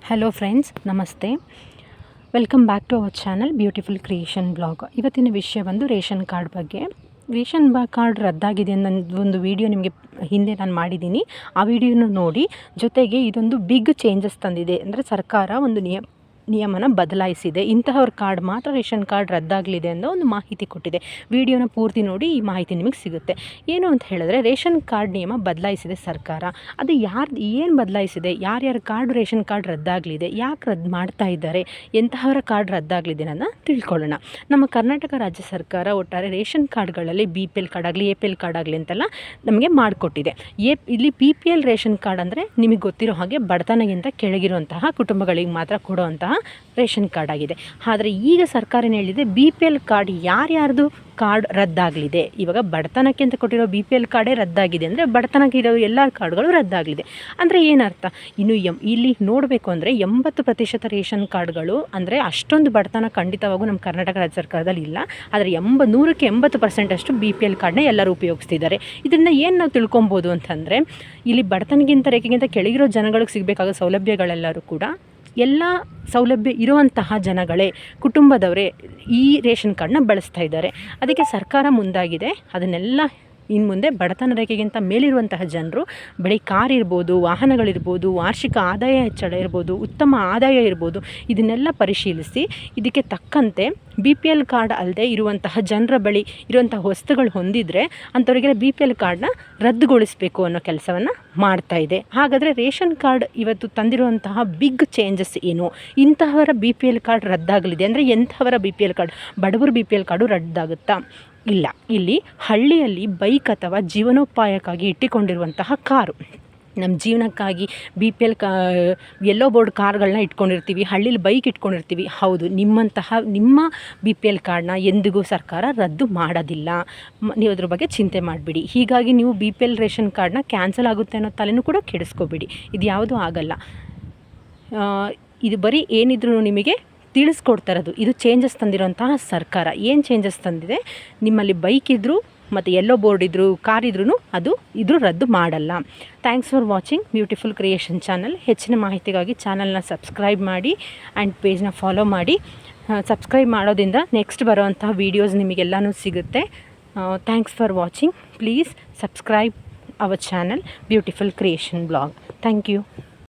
Hello friends, ನಮಸ್ತೆ. Welcome back to our channel beautiful creation blog. ಇವತ್ತಿನ ವಿಷಯ ಬಂದು ರೇಷನ್ ಕಾರ್ಡ್ ಬಗ್ಗೆ. ರೇಷನ್ ಕಾರ್ಡ್ ರದ್ದಾಗಿದೆ ಅನ್ನೋ ಒಂದು ವಿಡಿಯೋ ನಿಮಗೆ ಹಿಂದೆ ನಾನು ಮಾಡಿದ್ದೀನಿ. ಆ ವಿಡಿಯೋನ ನೋಡಿ. ಜೊತೆಗೆ ಇದೊಂದು ಬಿಗ್ ಚೇಂಜಸ್ ತಂದಿದೆ. ಅಂದರೆ ಸರ್ಕಾರ ಒಂದು ನಿಯಮನ ಬದಲಾಯಿಸಿದೆ. ಇಂತಹವ್ರ ಕಾರ್ಡ್ ಮಾತ್ರ ರೇಷನ್ ಕಾರ್ಡ್ ರದ್ದಾಗಲಿದೆ ಅನ್ನೋ ಒಂದು ಮಾಹಿತಿ ಕೊಟ್ಟಿದೆ. ವಿಡಿಯೋನ ಪೂರ್ತಿ ನೋಡಿ, ಈ ಮಾಹಿತಿ ನಿಮಗೆ ಸಿಗುತ್ತೆ. ಏನು ಅಂತ ಹೇಳಿದ್ರೆ, ರೇಷನ್ ಕಾರ್ಡ್ ನಿಯಮ ಬದಲಾಯಿಸಿದೆ ಸರ್ಕಾರ. ಅದು ಏನು ಬದಲಾಯಿಸಿದೆ, ಯಾರ್ಯಾರ ಕಾರ್ಡ್ ರೇಷನ್ ಕಾರ್ಡ್ ರದ್ದಾಗಲಿದೆ, ಯಾಕೆ ರದ್ದು ಮಾಡ್ತಾ ಇದ್ದಾರೆ, ಎಂತಹವರ ಕಾರ್ಡ್ ರದ್ದಾಗಲಿದೆ ಅನ್ನೋದನ್ನ ತಿಳ್ಕೊಳ್ಳೋಣ. ನಮ್ಮ ಕರ್ನಾಟಕ ರಾಜ್ಯ ಸರ್ಕಾರ ಒಟ್ಟಾರೆ ರೇಷನ್ ಕಾರ್ಡ್ಗಳಲ್ಲಿ BPL ಕಾರ್ಡ್ ಆಗಲಿ APL ಕಾರ್ಡ್ ಆಗಲಿ ಅಂತೆಲ್ಲ ನಮಗೆ ಮಾಡಿಕೊಟ್ಟಿದೆ. ಇಲ್ಲಿ BPL ರೇಷನ್ ಕಾರ್ಡ್ ಅಂದರೆ ನಿಮಗೆ ಗೊತ್ತಿರೋ ಹಾಗೆ ಬಡತನಗಿಂತ ಕೆಳಗಿರುವಂತಹ ಕುಟುಂಬಗಳಿಗೆ ಮಾತ್ರ ಕೊಡುವಂತಹ ರೇಷನ್ ಕಾರ್ಡ್ ಆಗಿದೆ. ಆದರೆ ಈಗ ಸರ್ಕಾರ ಏನು ಹೇಳಿದೆ, BPL ಕಾರ್ಡ್ ಯಾರ್ಯಾರ್ದು ಕಾರ್ಡ್ ರದ್ದಾಗಲಿದೆ. ಇವಾಗ ಬಡತನಕ್ಕೆ ಅಂತ ಕೊಟ್ಟಿರೋ BPL ಕಾರ್ಡೇ ರದ್ದಾಗಿದೆ ಅಂದರೆ ಬಡತನಕ್ಕೆ ಇರೋ ಎಲ್ಲ ಕಾರ್ಡ್ಗಳು ರದ್ದಾಗಲಿದೆ ಅಂದರೆ ಏನರ್ಥ? ಇನ್ನು ಇಲ್ಲಿ ನೋಡಬೇಕು ಅಂದರೆ 80% ರೇಷನ್ ಕಾರ್ಡ್ಗಳು ಅಂದರೆ ಅಷ್ಟೊಂದು ಬಡತನ ಖಂಡಿತವಾಗೂ ನಮ್ಮ ಕರ್ನಾಟಕ ರಾಜ್ಯ ಸರ್ಕಾರದಲ್ಲಿ ಇಲ್ಲ. ಆದರೆ 100% ಅಷ್ಟು BPL ಕಾರ್ಡ್ನೇ ಎಲ್ಲರೂ ಉಪಯೋಗಿಸ್ತಿದ್ದಾರೆ. ಇದರಿಂದ ಏನು ನಾವು ತಿಳ್ಕೊಬೋದು ಅಂತಂದರೆ, ಇಲ್ಲಿ ಬಡತನಗಿಂತ ರೇಖೆಗಿಂತ ಕೆಳಗಿರೋ ಜನಗಳಿಗೆ ಸಿಗಬೇಕಾದ ಸೌಲಭ್ಯಗಳೆಲ್ಲರೂ ಕೂಡ ಎಲ್ಲ ಸೌಲಭ್ಯ ಇರುವಂತಹ ಜನಗಳೇ, ಕುಟುಂಬದವರೇ ಈ ರೇಷನ್ ಕಾರ್ಡನ್ನ ಬಳಸ್ತಾ ಇದ್ದಾರೆ. ಅದಕ್ಕೆ ಸರ್ಕಾರ ಮುಂದಾಗಿದೆ. ಅದನ್ನೆಲ್ಲ ಇನ್ನು ಮುಂದೆ ಬಡತನ ರೇಖೆಗಿಂತ ಮೇಲಿರುವಂತಹ ಜನರು ಬರೀ ಕಾರ್ ಇರ್ಬೋದು, ವಾಹನಗಳಿರ್ಬೋದು, ವಾರ್ಷಿಕ ಆದಾಯ ಹೆಚ್ಚಳ ಇರ್ಬೋದು, ಉತ್ತಮ ಆದಾಯ ಇರ್ಬೋದು, ಇದನ್ನೆಲ್ಲ ಪರಿಶೀಲಿಸಿ ಇದಕ್ಕೆ ತಕ್ಕಂತೆ BPL ಕಾರ್ಡ್ ಅಲ್ಲದೆ ಇರುವಂತಹ ಜನರ ಬಳಿ ಇರುವಂತಹ ವಸ್ತುಗಳು ಹೊಂದಿದರೆ ಅಂಥವರಿಗೆ BPL ಕಾರ್ಡನ್ನ ರದ್ದುಗೊಳಿಸಬೇಕು ಅನ್ನೋ ಕೆಲಸವನ್ನು ಮಾಡ್ತಾ ಇದೆ. ಹಾಗಾದರೆ ರೇಷನ್ ಕಾರ್ಡ್ ಇವತ್ತು ತಂದಿರುವಂತಹ ಬಿಗ್ ಚೇಂಜಸ್ ಏನು? ಇಂತಹವರ BPL ಕಾರ್ಡ್ ರದ್ದಾಗಲಿದೆ ಅಂದರೆ ಎಂಥವರ BPL ಕಾರ್ಡ್, ಬಡವರ BPL ಕಾರ್ಡು ರದ್ದಾಗುತ್ತಾ? ಇಲ್ಲ. ಇಲ್ಲಿ ಹಳ್ಳಿಯಲ್ಲಿ ಬೈಕ್ ಅಥವಾ ಜೀವನೋಪಾಯಕ್ಕಾಗಿ ಇಟ್ಟುಕೊಂಡಿರುವಂತಹ ಕಾರು, ನಮ್ಮ ಜೀವನಕ್ಕಾಗಿ BPL ಯೆಲ್ಲೋ ಬೋರ್ಡ್ ಕಾರ್ಗಳನ್ನ ಇಟ್ಕೊಂಡಿರ್ತೀವಿ, ಹಳ್ಳಿಲಿ ಬೈಕ್ ಇಟ್ಕೊಂಡಿರ್ತೀವಿ. ಹೌದು, ನಿಮ್ಮ BPL ಕಾರ್ಡನ್ನ ಎಂದಿಗೂ ಸರ್ಕಾರ ರದ್ದು ಮಾಡೋದಿಲ್ಲ. ನೀವು ಅದ್ರ ಬಗ್ಗೆ ಚಿಂತೆ ಮಾಡಿಬಿಡಿ. ಹೀಗಾಗಿ ನೀವು BPL ರೇಷನ್ ಕಾರ್ಡನ್ನ ಕ್ಯಾನ್ಸಲ್ ಆಗುತ್ತೆ ಅನ್ನೋ ತಲೆನೂ ಕೂಡ ಕೆಡಿಸ್ಕೋಬೇಡಿ. ಇದು ಯಾವುದೂ ಆಗಲ್ಲ. ಇದು ಬರೀ ಏನಿದ್ರು ನಿಮಗೆ ತಿಳಿಸ್ಕೊಡ್ತಾ ಇರೋದು. ಇದು ಚೇಂಜಸ್ ತಂದಿರೋಂತಹ ಸರ್ಕಾರ. ಏನು ಚೇಂಜಸ್ ತಂದಿದೆ, ನಿಮ್ಮಲ್ಲಿ ಬೈಕ್ ಇದ್ದರೂ ಮತ್ತು ಯೆಲ್ಲೋ ಬೋರ್ಡ್ ಇದ್ದರೂ, ಕಾರ್ ಇದ್ರೂ ಇದ್ರೂ ರದ್ದು ಮಾಡಲ್ಲ. Thanks for watching beautiful creation channel. ಹೆಚ್ಚಿನ ಮಾಹಿತಿಗಾಗಿ ಚಾನಲ್ನ ಸಬ್ಸ್ಕ್ರೈಬ್ ಮಾಡಿ ಆ್ಯಂಡ್ ಪೇಜ್ನ ಫಾಲೋ ಮಾಡಿ. ಸಬ್ಸ್ಕ್ರೈಬ್ ಮಾಡೋದ್ರಿಂದ ನೆಕ್ಸ್ಟ್ ಬರೋವಂತಹ ವೀಡಿಯೋಸ್ ನಿಮಗೆಲ್ಲನೂ ಸಿಗುತ್ತೆ. Thanks for watching. Please subscribe our channel beautiful creation blog. Thank you.